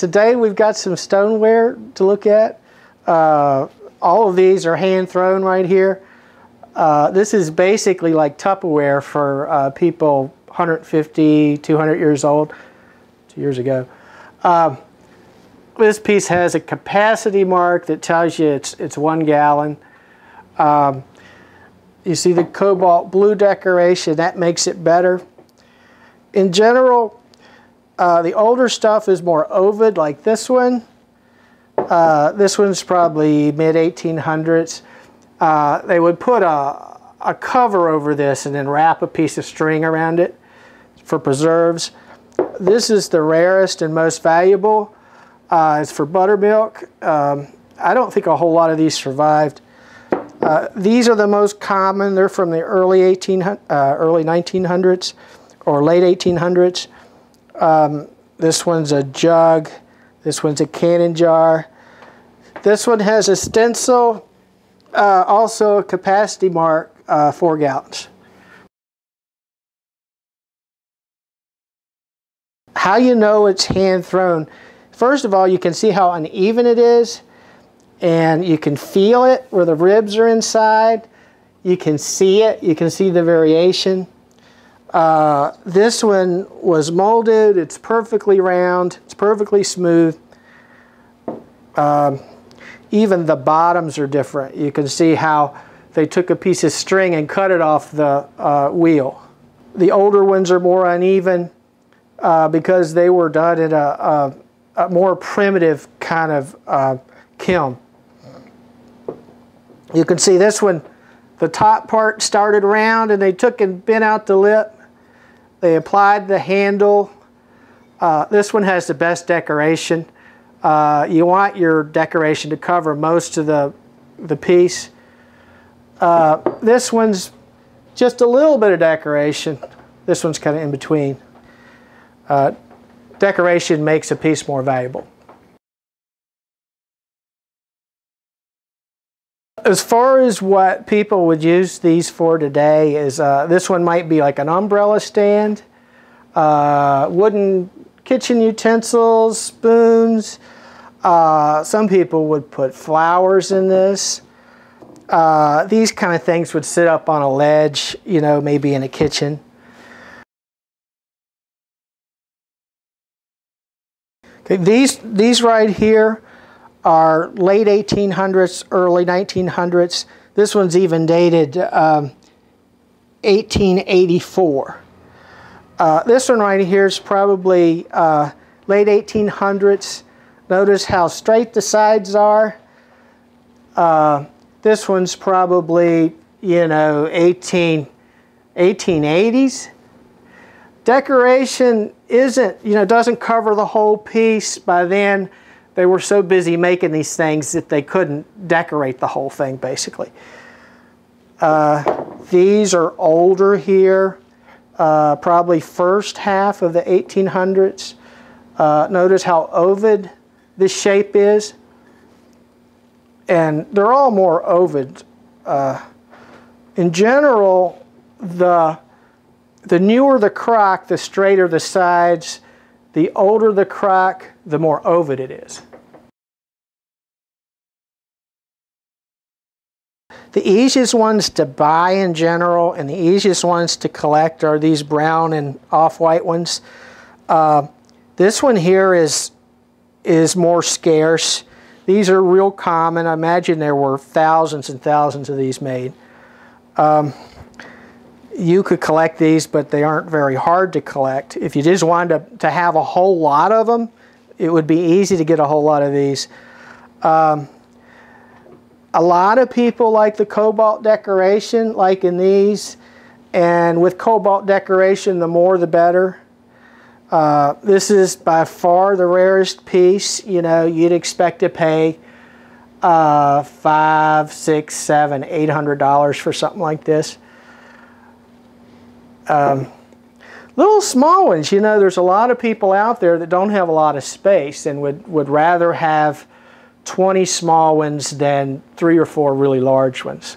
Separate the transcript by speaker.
Speaker 1: Today we've got some stoneware to look at. All of these are hand thrown right here. This is basically like Tupperware for people 150, 200 years old, 2 years ago. This piece has a capacity mark that tells you it's 1 gallon. You see the cobalt blue decoration, that makes it better. In general, the older stuff is more ovid, like this one. This one's probably mid-1800s. They would put a cover over this and then wrap a piece of string around it for preserves. This is the rarest and most valuable. It's for buttermilk. I don't think a whole lot of these survived. These are the most common. They're from the early 1900s or late 1800s. This one's a jug. This one's a cannon jar. This one has a stencil, also a capacity mark, 4 gallons. How you know it's hand thrown? First of all, you can see how uneven it is, and you can feel it where the ribs are inside. You can see it. You can see the variation. This one was molded. It's perfectly round. It's perfectly smooth. Even the bottoms are different. You can see how they took a piece of string and cut it off the wheel. The older ones are more uneven because they were done in a more primitive kind of kiln. You can see this one, the top part started round and they took and bent out the lip. They applied the handle. This one has the best decoration. You want your decoration to cover most of the piece. This one's just a little bit of decoration. This one's kind of in between. Decoration makes a piece more valuable. As far as what people would use these for today is this one might be like an umbrella stand, wooden kitchen utensils, spoons. Some people would put flowers in this. These kind of things would sit up on a ledge, you know, maybe in a kitchen. Okay, these right here are late 1800s, early 1900s. This one's even dated 1884. This one right here is probably late 1800s. Notice how straight the sides are. This one's probably, you know, 1880s. Decoration doesn't cover the whole piece. By then, they were so busy making these things that they couldn't decorate the whole thing, basically. These are older here, probably first half of the 1800s. Notice how ovid this shape is. And they're all more ovid. In general, the newer the crock, the straighter the sides. The older the crock, the more ovid it is. The easiest ones to buy in general and the easiest ones to collect are these brown and off-white ones. This one here is more scarce. These are real common. I imagine there were thousands and thousands of these made. You could collect these, but they aren't very hard to collect. If you just wanted to have a whole lot of them, it would be easy to get a whole lot of these. A lot of people like the cobalt decoration, like in these. And with cobalt decoration, the more the better. This is by far the rarest piece. You know, you'd expect to pay $500, $600, $700, $800 for something like this. Little small ones, you know, there's a lot of people out there that don't have a lot of space and would rather have 20 small ones than 3 or 4 really large ones.